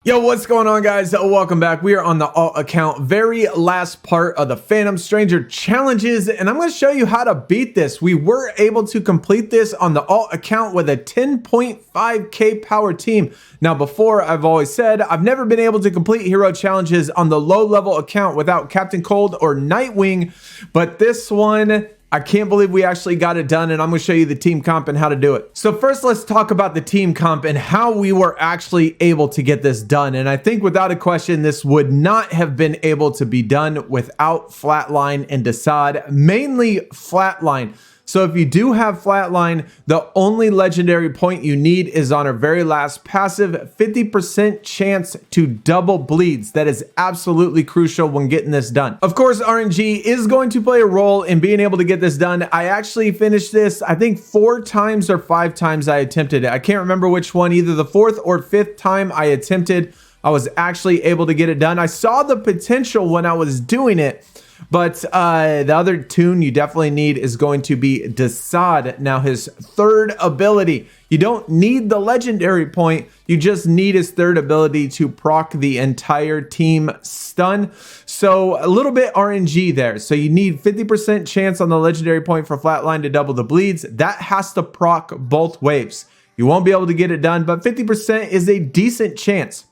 Yo, what's going on, guys? Welcome back. We are on the alt account, very last part of the Phantom Stranger challenges, and I'm going to show you how to beat this. We were able to complete this on the alt account with a 10.5k power team. Now, before, I've always said I've never been able to complete hero challenges on the low level account without Captain Cold or Nightwing, but this one, I can't believe we actually got it done, and I'm going to show you the team comp and how to do it. So first, let's talk about the team comp and how we were actually able to get this done. And I think without a question, this would not have been able to be done without Flatline and Desaad, mainly Flatline. So if you do have Flatline, the only legendary point you need is on our very last passive, 50% chance to double bleeds. That is absolutely crucial when getting this done. Of course, RNG is going to play a role in being able to get this done. I actually finished this, I think 4 times or 5 times I attempted it. I can't remember which one, either the 4th or 5th time I attempted, I was actually able to get it done. I saw the potential when I was doing it. But the other toon you definitely need is going to be Desaad. Now, his third ability, you don't need the legendary point, you just need his third ability to proc the entire team stun. So a little bit RNG there. So you need 50% chance on the legendary point for Flatline to double the bleeds. That has to proc both waves. You won't be able to get it done, but 50% is a decent chance.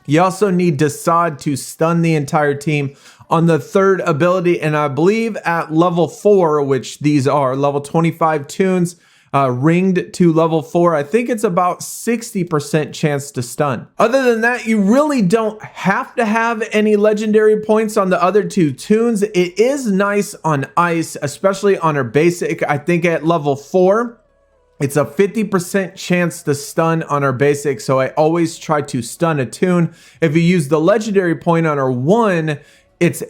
You also need Desaad to stun the entire team on the third ability, and I believe at level 4, which these are level 25 toons, ringed to level 4, I think it's about 60% chance to stun. Other than that, you really don't have to have any legendary points on the other 2 toons. It is nice on Ice, especially on her basic. I think at level 4, it's a 50% chance to stun on our basic, so I always try to stun a toon. If you use the legendary point on our 1, it's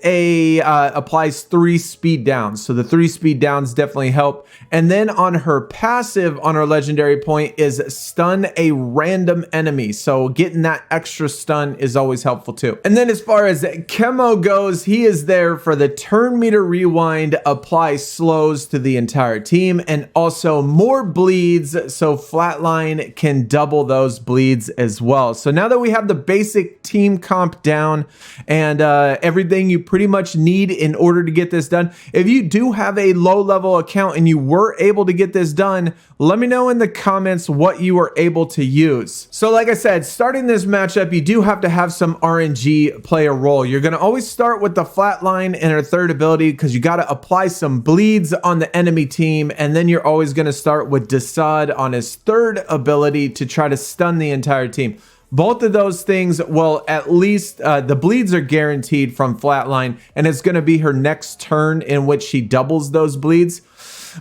applies 3 speed downs. So the 3 speed downs definitely help. And then on her passive, on her legendary point, is stun a random enemy. So getting that extra stun is always helpful too. And then as far as Chemo goes, he is there for the turn meter rewind, apply slows to the entire team, and also more bleeds. So Flatline can double those bleeds as well. So now that we have the basic team comp down and everything you pretty much need in order to get this done. If you do have a low level account and you were able to get this done, let me know in the comments what you were able to use. So like I said, starting this matchup, you do have to have some RNG play a role. You're going to always start with the Flatline and her third ability because you got to apply some bleeds on the enemy team, and then you're always going to start with Desaad on his third ability to try to stun the entire team. Both of those things, well, at least the bleeds are guaranteed from Flatline, and it's going to be her next turn in which she doubles those bleeds.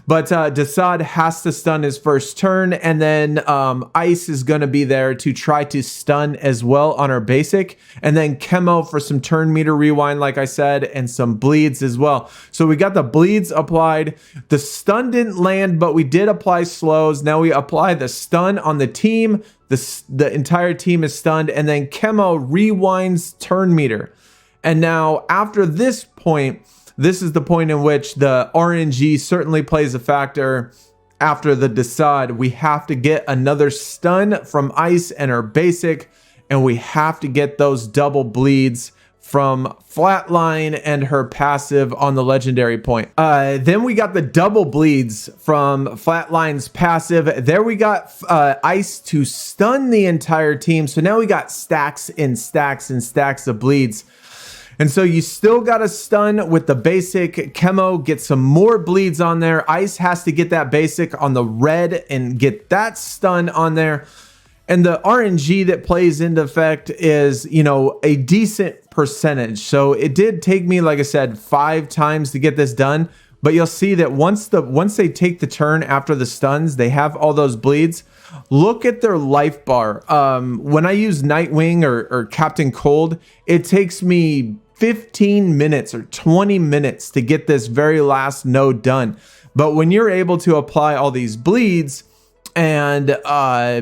But Desaad has to stun his first turn, and then Ice is going to be there to try to stun as well on her basic, and then Chemo for some turn meter rewind, like I said, and some bleeds as well. So we got the bleeds applied. The stun didn't land, but we did apply slows. Now we apply the stun on the team. The entire team is stunned, and then Chemo rewinds turn meter. And now after this point, this is the point in which the RNG certainly plays a factor. After the Desaad, we have to get another stun from Ice and her basic, and we have to get those double bleeds from Flatline and her passive on the legendary point. Then we got the double bleeds from Flatline's passive. There we got Ice to stun the entire team. So now we got stacks and stacks and stacks of bleeds. And so you still got to stun with the basic. Chemo gets some more bleeds on there. Ice has to get that basic on the red and get that stun on there. And the RNG that plays into effect is, you know, a decent percentage. So it did take me, like I said, 5 times to get this done. But you'll see that once they take the turn after the stuns, they have all those bleeds. Look at their life bar. When I use Nightwing or Captain Cold, it takes me 15 minutes or 20 minutes to get this very last node done. But when you're able to apply all these bleeds and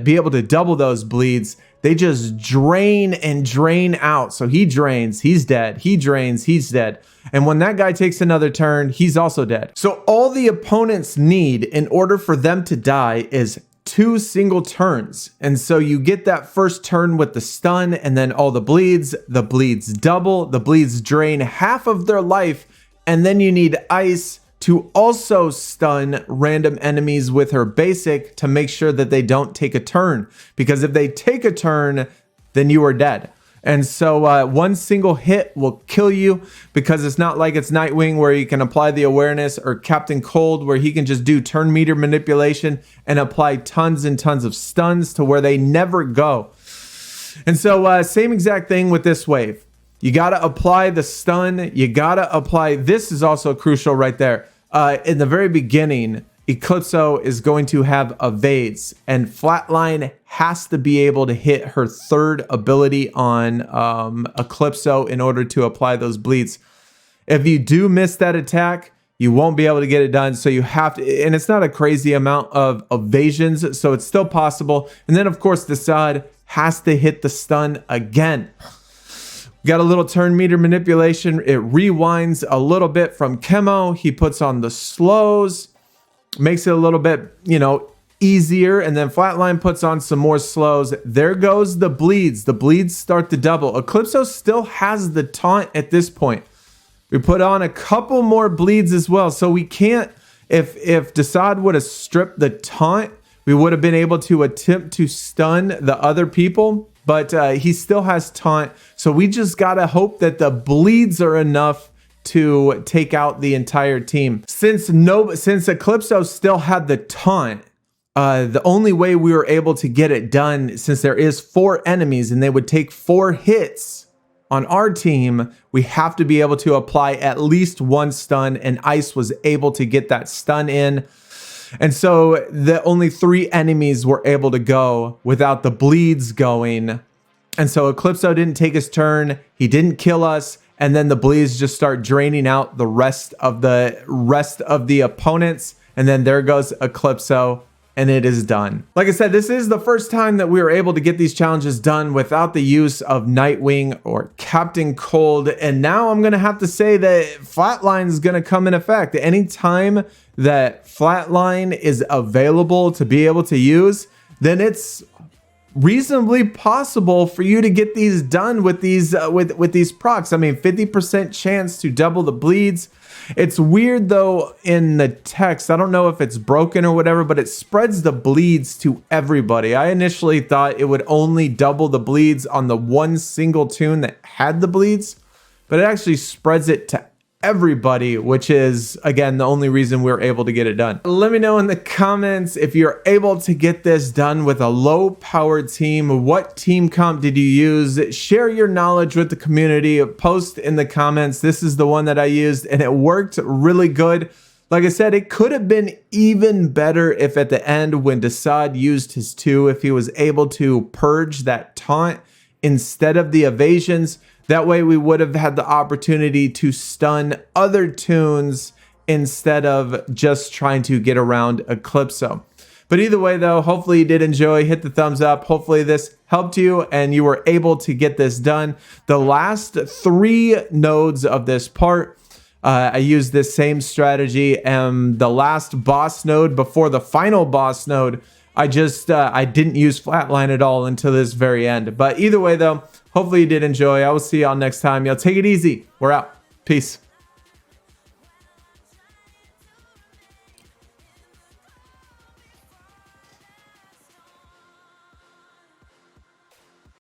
be able to double those bleeds, they just drain and drain out. So he drains, he's dead. He drains, he's dead. And when that guy takes another turn, he's also dead. So all the opponents need in order for them to die is 2 single turns. And so you get that first turn with the stun and then all the bleeds double, the bleeds drain half of their life. And then you need Ice to also stun random enemies with her basic to make sure that they don't take a turn. Because if they take a turn, then you are dead. And so one single hit will kill you, because it's not like it's Nightwing where you can apply the awareness, or Captain Cold where he can just do turn meter manipulation and apply tons and tons of stuns to where they never go. And so same exact thing with this wave. You got to apply the stun. You got to apply. This is also crucial right there. In the very beginning, Eclipso is going to have evades, and Flatline has to be able to hit her third ability on Eclipso in order to apply those bleeds. If you do miss that attack, you won't be able to get it done. So you have to, and it's not a crazy amount of evasions, so it's still possible. And then of course, Desaad has to hit the stun again. We got a little turn meter manipulation. It rewinds a little bit from Chemo. He puts on the slows, makes it a little bit, easier. And then Flatline puts on some more slows. There goes the bleeds. The bleeds start to double. Eclipso still has the taunt at this point. We put on a couple more bleeds as well. So we can't, if Desaad would have stripped the taunt, we would have been able to attempt to stun the other people. But he still has taunt. So we just got to hope that the bleeds are enough to take out the entire team. Since Eclipso still had the taunt, the only way we were able to get it done, since there is 4 enemies and they would take 4 hits on our team, we have to be able to apply at least 1 stun, and Ice was able to get that stun in. And so the only 3 enemies were able to go without the bleeds going. And so Eclipso didn't take his turn. He didn't kill us. And then the bleeds just start draining out the rest of the opponents. And then there goes Eclipso, and it is done. Like I said, this is the first time that we were able to get these challenges done without the use of Nightwing or Captain Cold. And now I'm going to have to say that Flatline is going to come in effect. Anytime that Flatline is available to be able to use, then it's reasonably possible for you to get these done with these procs. I mean, 50% chance to double the bleeds. It's weird though in the text. I don't know if it's broken or whatever, but it spreads the bleeds to everybody. I initially thought it would only double the bleeds on the one single tune that had the bleeds, but it actually spreads it to everybody, which is, again, the only reason we're able to get it done. Let me know in the comments if you're able to get this done with a low-powered team. What team comp did you use? Share your knowledge with the community. Post in the comments. This is the one that I used, and it worked really good. Like I said, it could have been even better if at the end, when Desaad used his 2, if he was able to purge that taunt instead of the evasions. That way we would have had the opportunity to stun other tunes instead of just trying to get around Eclipso. But either way though, hopefully you did enjoy. Hit the thumbs up. Hopefully this helped you and you were able to get this done. The last 3 nodes of this part, I used this same strategy, and the last boss node before the final boss node, I didn't use Flatline at all until this very end. But either way though, hopefully you did enjoy. I will see y'all next time. Y'all take it easy. We're out. Peace.